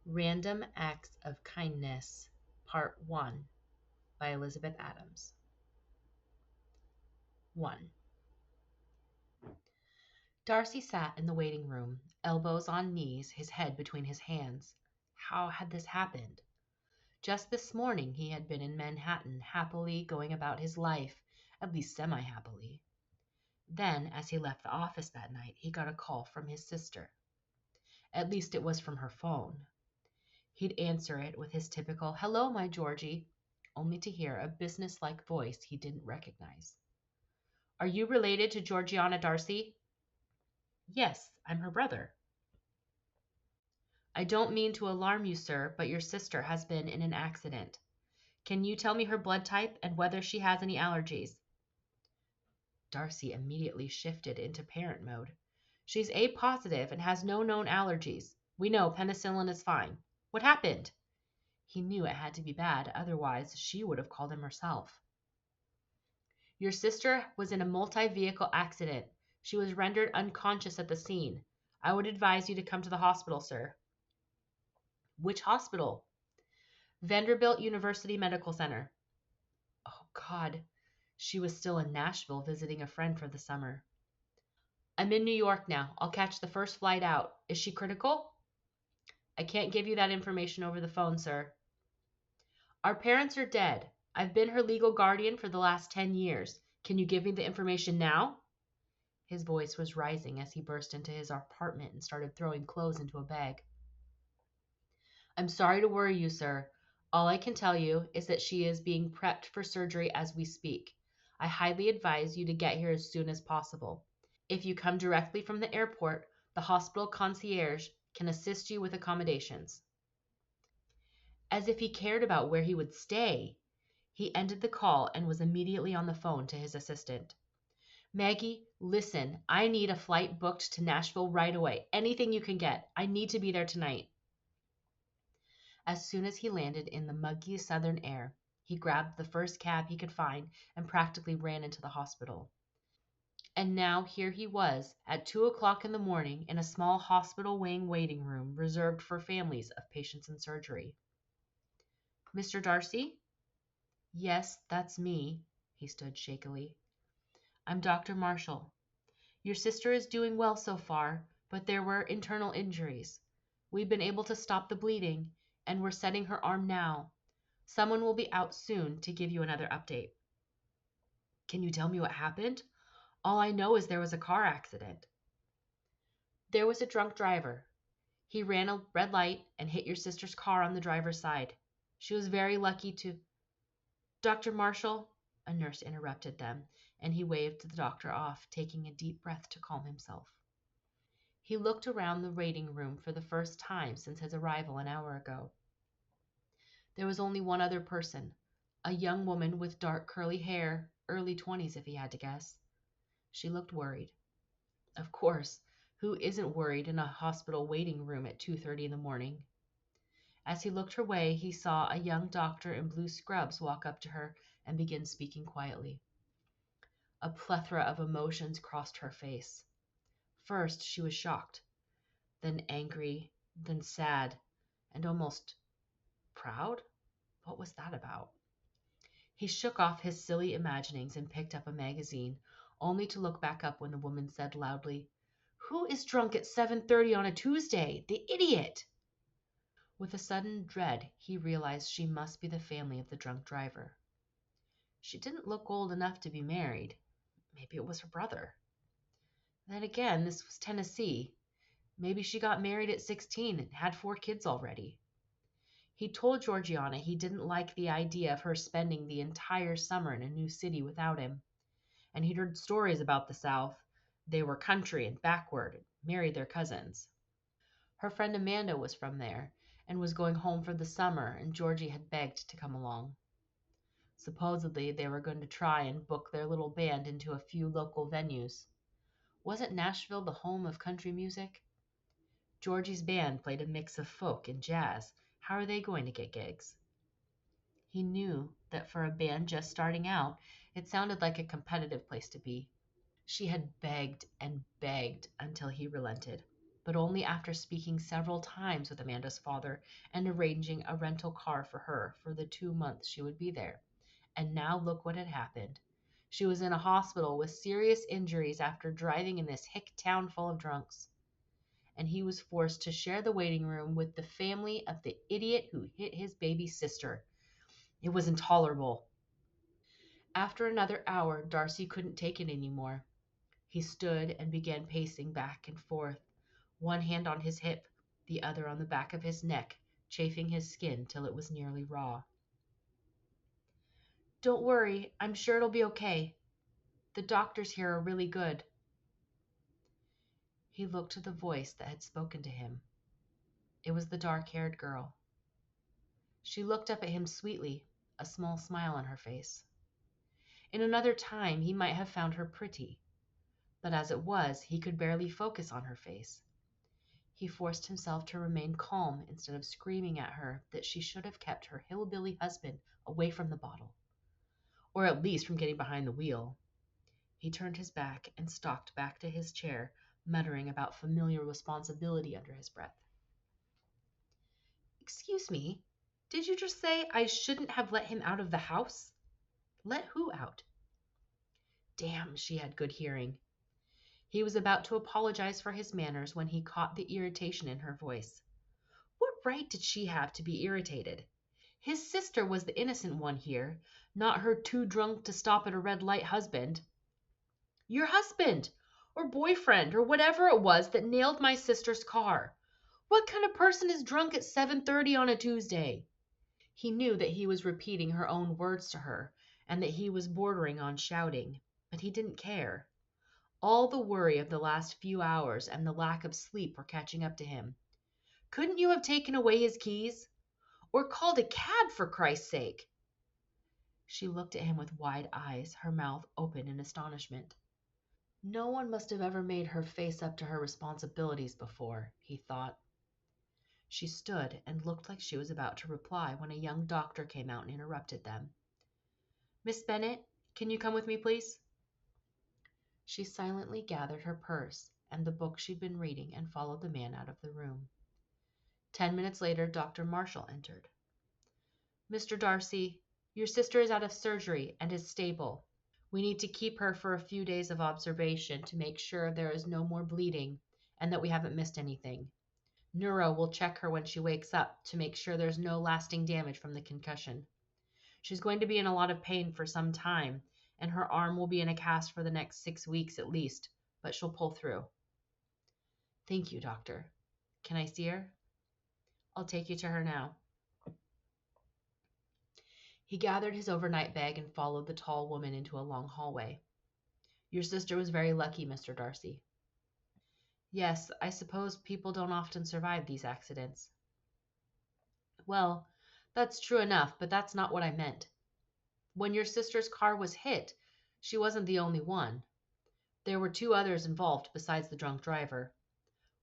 Random Acts of Kindness, Part 1 by Elizabeth Adams. 1. Darcy sat in the waiting room, elbows on knees, his head between his hands. How had this happened? Just this morning he had been in Manhattan, happily going about his life, at least semi-happily. Then, as he left the office that night, he got a call from his sister. At least it was from her phone. He'd answer it with his typical, "Hello, my Georgie," only to hear a businesslike voice he didn't recognize. "Are you related to Georgiana Darcy?" "Yes, I'm her brother." "I don't mean to alarm you, sir, but your sister has been in an accident. Can you tell me her blood type and whether she has any allergies?" Darcy immediately shifted into parent mode. "She's A positive and has no known allergies. We know penicillin is fine. What happened?" He knew it had to be bad, otherwise she would have called him herself. "Your sister was in a multi-vehicle accident. She was rendered unconscious at the scene. I would advise you to come to the hospital, sir." "Which hospital?" "Vanderbilt University Medical Center." Oh, God. She was still in Nashville visiting a friend for the summer. "I'm in New York now. I'll catch the first flight out. Is she critical?" "I can't give you that information over the phone, sir." "Our parents are dead. I've been her legal guardian for the last 10 years. Can you give me the information now?" His voice was rising as he burst into his apartment and started throwing clothes into a bag. "I'm sorry to worry you, sir. All I can tell you is that she is being prepped for surgery as we speak. I highly advise you to get here as soon as possible. If you come directly from the airport, the hospital concierge can assist you with accommodations." As if he cared about where he would stay! He ended the call and was immediately on the phone to his assistant. "Maggie, listen, I need a flight booked to Nashville right away. Anything you can get. I need to be there tonight." As soon as he landed in the muggy southern air, he grabbed the first cab he could find and practically ran into the hospital. And now here he was at 2 o'clock in the morning in a small hospital wing waiting room reserved for families of patients in surgery. "Mr. Darcy?" "Yes, that's me." He stood shakily. "I'm Dr. Marshall. Your sister is doing well so far, but there were internal injuries. We've been able to stop the bleeding, and we're setting her arm now. Someone will be out soon to give you another update." "Can you tell me what happened? All I know is there was a car accident." "There was a drunk driver. He ran a red light and hit your sister's car on the driver's side. She was very lucky to—" "Dr. Marshall," a nurse interrupted them, and he waved the doctor off, taking a deep breath to calm himself. He looked around the waiting room for the first time since his arrival an hour ago. There was only one other person, a young woman with dark curly hair, early 20s if he had to guess. She looked worried. Of course, who isn't worried in a hospital waiting room at 2:30 in the morning? As he looked her way, he saw a young doctor in blue scrubs walk up to her and begin speaking quietly. A plethora of emotions crossed her face. First, she was shocked, then angry, then sad, and almost proud? What was that about? He shook off his silly imaginings and picked up a magazine, only to look back up when the woman said loudly, "Who is drunk at 7:30 on a Tuesday? The idiot!" With a sudden dread, he realized she must be the family of the drunk driver. She didn't look old enough to be married. Maybe it was her brother. Then again, this was Tennessee. Maybe she got married at 16 and had 4 kids already. He told Georgiana he didn't like the idea of her spending the entire summer in a new city without him. And he'd heard stories about the South. They were country and backward and married their cousins. Her friend Amanda was from there and was going home for the summer, and Georgie had begged to come along. Supposedly, they were going to try and book their little band into a few local venues. Wasn't Nashville the home of country music? Georgie's band played a mix of folk and jazz. How are they going to get gigs? He knew that for a band just starting out, it sounded like a competitive place to be. She had begged and begged until he relented. but only after speaking several times with Amanda's father and arranging a rental car for her for the 2 months she would be there. And now look what had happened. She was in a hospital with serious injuries after driving in this hick town full of drunks. And he was forced to share the waiting room with the family of the idiot who hit his baby sister. It was intolerable. After another hour, Darcy couldn't take it anymore. He stood and began pacing back and forth, one hand on his hip, the other on the back of his neck, chafing his skin till it was nearly raw. "Don't worry, I'm sure it'll be okay. The doctors here are really good." He looked to the voice that had spoken to him. It was the dark-haired girl. She looked up at him sweetly, a small smile on her face. In another time he might have found her pretty, but as it was, he could barely focus on her face. He forced himself to remain calm instead of screaming at her that she should have kept her hillbilly husband away from the bottle, or at least from getting behind the wheel. He turned his back and stalked back to his chair, muttering about familiar responsibility under his breath. "Excuse me, did you just say I shouldn't have let him out of the house?" "Let who out?" Damn, she had good hearing. He was about to apologize for his manners when he caught the irritation in her voice. What right did she have to be irritated? His sister was the innocent one here, not her too drunk to stop at a red light husband. "Your husband, or boyfriend, or whatever it was that nailed my sister's car. What kind of person is drunk at 7:30 on a Tuesday?" He knew that he was repeating her own words to her, and that he was bordering on shouting, but he didn't care. All the worry of the last few hours and the lack of sleep were catching up to him. Couldn't you have taken away his keys? Or called a cab, for Christ's sake? She looked at him with wide eyes, her mouth open in astonishment. No one must have ever made her face up to her responsibilities before, he thought. She stood and looked like she was about to reply when a young doctor came out and interrupted them. "Miss Bennet, can you come with me, please?" She silently gathered her purse and the book she'd been reading and followed the man out of the room. 10 minutes later, Dr. Marshall entered. "Mr. Darcy, your sister is out of surgery and is stable. We need to keep her for a few days of observation to make sure there is no more bleeding and that we haven't missed anything. Neuro will check her when she wakes up to make sure there's no lasting damage from the concussion. She's going to be in a lot of pain for some time, and her arm will be in a cast for the next 6 weeks at least, but she'll pull through." "Thank you, doctor. Can I see her?" "I'll take you to her now." He gathered his overnight bag and followed the tall woman into a long hallway. "Your sister was very lucky, Mr. Darcy." "Yes, I suppose people don't often survive these accidents." "Well, that's true enough, but that's not what I meant. When your sister's car was hit, she wasn't the only one. There were two others involved besides the drunk driver.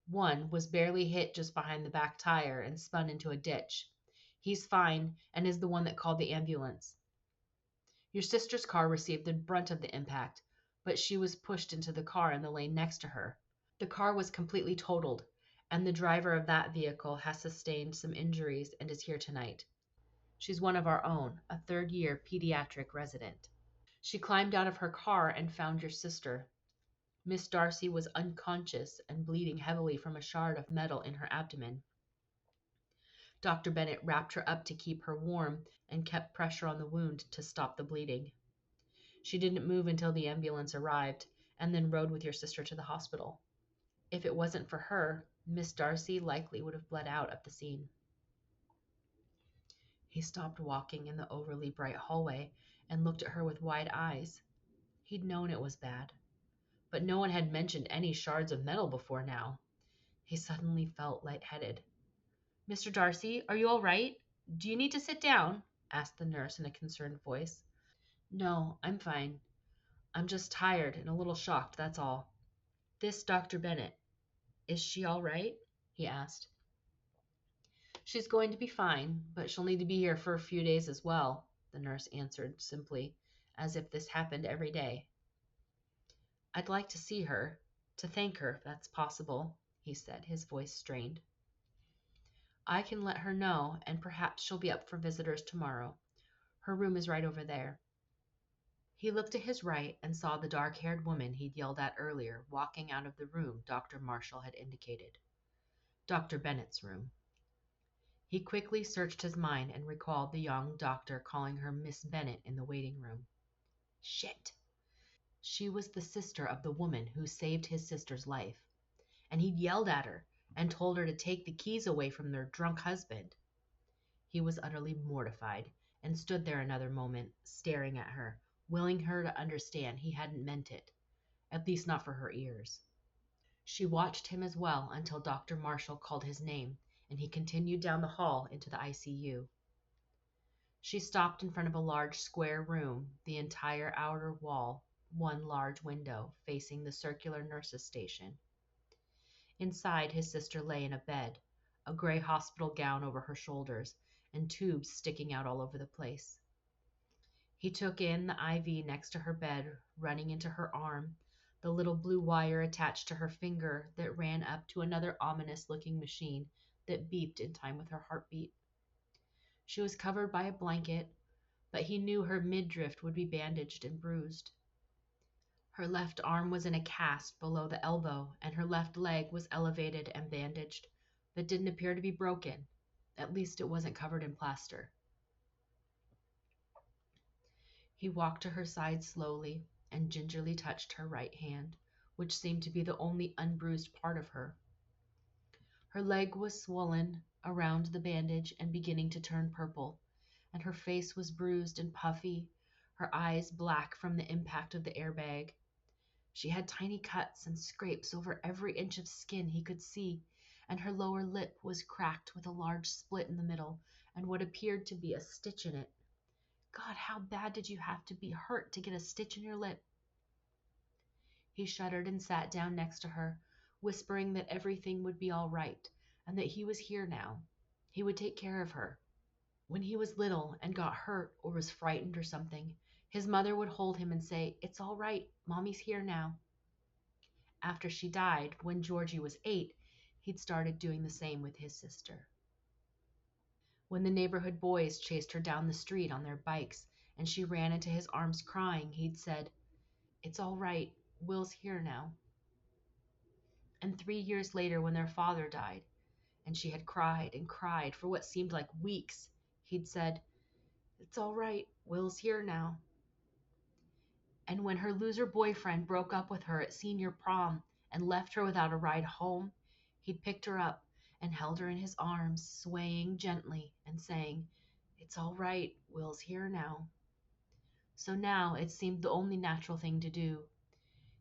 One was barely hit just behind the back tire and spun into a ditch. He's fine and is the one that called the ambulance. Your sister's car received the brunt of the impact, but she was pushed into the car in the lane next to her. The car was completely totaled, and the driver of that vehicle has sustained some injuries and is here tonight. She's one of our own, a third-year pediatric resident. She climbed out of her car and found your sister. Miss Darcy was unconscious and bleeding heavily from a shard of metal in her abdomen. Dr. Bennet wrapped her up to keep her warm and kept pressure on the wound to stop the bleeding. She didn't move until the ambulance arrived, and then rode with your sister to the hospital. If it wasn't for her, Miss Darcy likely would have bled out at the scene." He stopped walking in the overly bright hallway and looked at her with wide eyes. He'd known it was bad, but no one had mentioned any shards of metal before now. He suddenly felt lightheaded. "Mr. Darcy, are you all right? Do you need to sit down?" asked the nurse in a concerned voice. "No, I'm fine. I'm just tired and a little shocked, that's all." "This Dr. Bennet, is she all right?" he asked. "She's going to be fine, but she'll need to be here for a few days as well," the nurse answered simply, as if this happened every day. "I'd like to see her, to thank her if that's possible." he said, his voice strained. I can let her know, and perhaps she'll be up for visitors tomorrow. Her room is right over there. He looked to his right and saw the dark-haired woman he'd yelled at earlier walking out of the room Dr. Marshall had indicated. Dr. Bennet's room. He quickly searched his mind and recalled the young doctor calling her Miss Bennet in the waiting room. Shit! She was the sister of the woman who saved his sister's life, and he'd yelled at her and told her to take the keys away from their drunk husband. He was utterly mortified and stood there another moment, staring at her, willing her to understand he hadn't meant it, at least not for her ears. She watched him as well until Dr. Marshall called his name, and he continued down the hall into the ICU. She stopped in front of a large square room, the entire outer wall, one large window, facing the circular nurses' station. Inside, his sister lay in a bed, a gray hospital gown over her shoulders, and tubes sticking out all over the place. He took in the IV next to her bed, running into her arm, the little blue wire attached to her finger that ran up to another ominous-looking machine that beeped in time with her heartbeat. She was covered by a blanket, but he knew her midriff would be bandaged and bruised. Her left arm was in a cast below the elbow, and her left leg was elevated and bandaged, but didn't appear to be broken. At least it wasn't covered in plaster. He walked to her side slowly and gingerly touched her right hand, which seemed to be the only unbruised part of her. Her leg was swollen around the bandage and beginning to turn purple, and her face was bruised and puffy, her eyes black from the impact of the airbag. She had tiny cuts and scrapes over every inch of skin he could see, and her lower lip was cracked with a large split in the middle and what appeared to be a stitch in it. God, how bad did you have to be hurt to get a stitch in your lip? He shuddered and sat down next to her, whispering that everything would be all right and that he was here now. He would take care of her. When he was little and got hurt or was frightened or something, his mother would hold him and say, "It's all right, Mommy's here now." After she died, when Georgie was 8, he'd started doing the same with his sister. When the neighborhood boys chased her down the street on their bikes and she ran into his arms crying, he'd said, "It's all right, Will's here now." And 3 years later, when their father died, and she had cried and cried for what seemed like weeks, he'd said, "It's all right, Will's here now." And when her loser boyfriend broke up with her at senior prom and left her without a ride home, he'd picked her up and held her in his arms, swaying gently and saying, "It's all right, Will's here now." So now it seemed the only natural thing to do.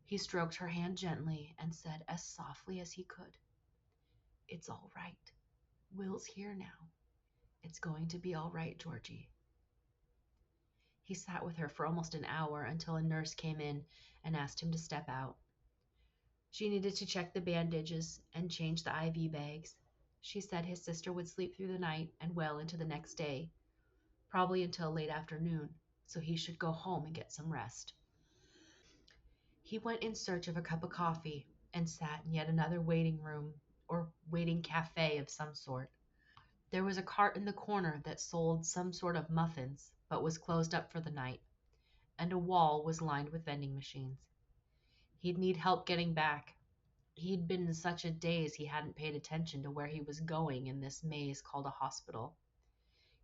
He stroked her hand gently and said as softly as he could, "It's all right. Will's here now. It's going to be all right, Georgie." He sat with her for almost an hour until a nurse came in and asked him to step out. She needed to check the bandages and change the IV bags. She said his sister would sleep through the night and well into the next day, probably until late afternoon, so he should go home and get some rest. He went in search of a cup of coffee and sat in yet another waiting room or waiting cafe of some sort. There was a cart in the corner that sold some sort of muffins, but was closed up for the night, and a wall was lined with vending machines. He'd need help getting back. He'd been in such a daze he hadn't paid attention to where he was going in this maze called a hospital.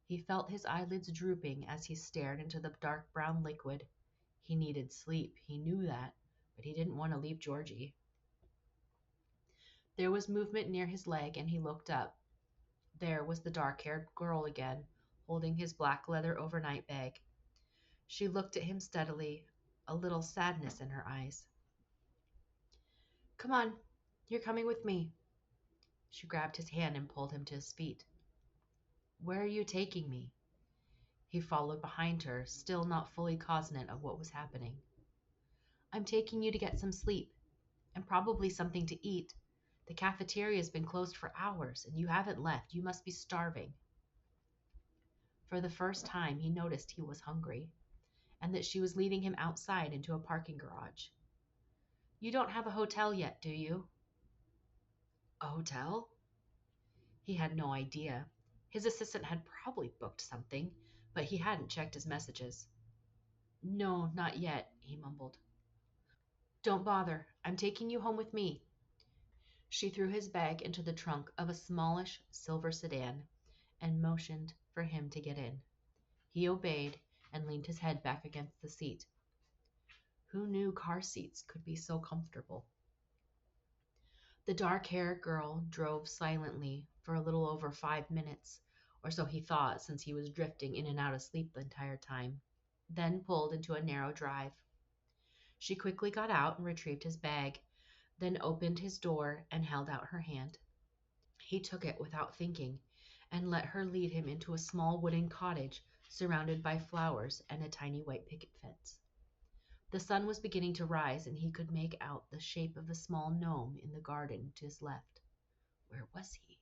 He felt his eyelids drooping as he stared into the dark brown liquid. He needed sleep, he knew that, but he didn't want to leave Georgie. There was movement near his leg, and he looked up. There was the dark-haired girl again, holding his black leather overnight bag. She looked at him steadily, a little sadness in her eyes. "Come on, you're coming with me." She grabbed his hand and pulled him to his feet. "Where are you taking me?" He followed behind her, still not fully cognizant of what was happening. "I'm taking you to get some sleep, and probably something to eat. The cafeteria's been closed for hours, and you haven't left. You must be starving." For the first time, he noticed he was hungry, and that she was leading him outside into a parking garage. "You don't have a hotel yet, do you?" A hotel? He had no idea. His assistant had probably booked something, but he hadn't checked his messages. No, not yet, he mumbled. Don't bother. I'm taking you home with me. She threw his bag into the trunk of a smallish silver sedan and motioned for him to get in. He obeyed and leaned his head back against the seat. Who knew car seats could be so comfortable? The dark-haired girl drove silently for a little over 5 minutes, or so he thought, since he was drifting in and out of sleep the entire time, then pulled into a narrow drive. She quickly got out and retrieved his bag, then opened his door and held out her hand. He took it without thinking and let her lead him into a small wooden cottage surrounded by flowers and a tiny white picket fence. The sun was beginning to rise, and he could make out the shape of a small gnome in the garden to his left. Where was he?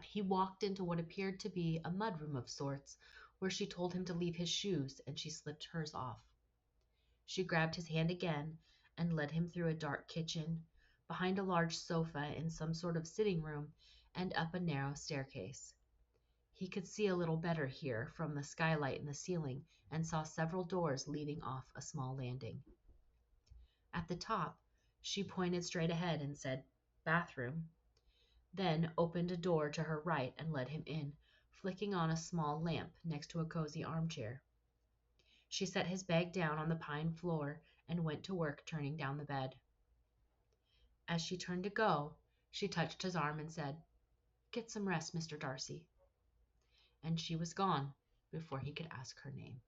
He walked into what appeared to be a mudroom of sorts, where she told him to leave his shoes, and she slipped hers off. She grabbed his hand again and led him through a dark kitchen, behind a large sofa in some sort of sitting room, and up a narrow staircase. He could see a little better here from the skylight in the ceiling, and saw several doors leading off a small landing. At the top, she pointed straight ahead and said, "Bathroom," then opened a door to her right and led him in, flicking on a small lamp next to a cozy armchair. She set his bag down on the pine floor and went to work turning down the bed. As she turned to go, she touched his arm and said, "Get some rest, Mr. Darcy." And she was gone before he could ask her name.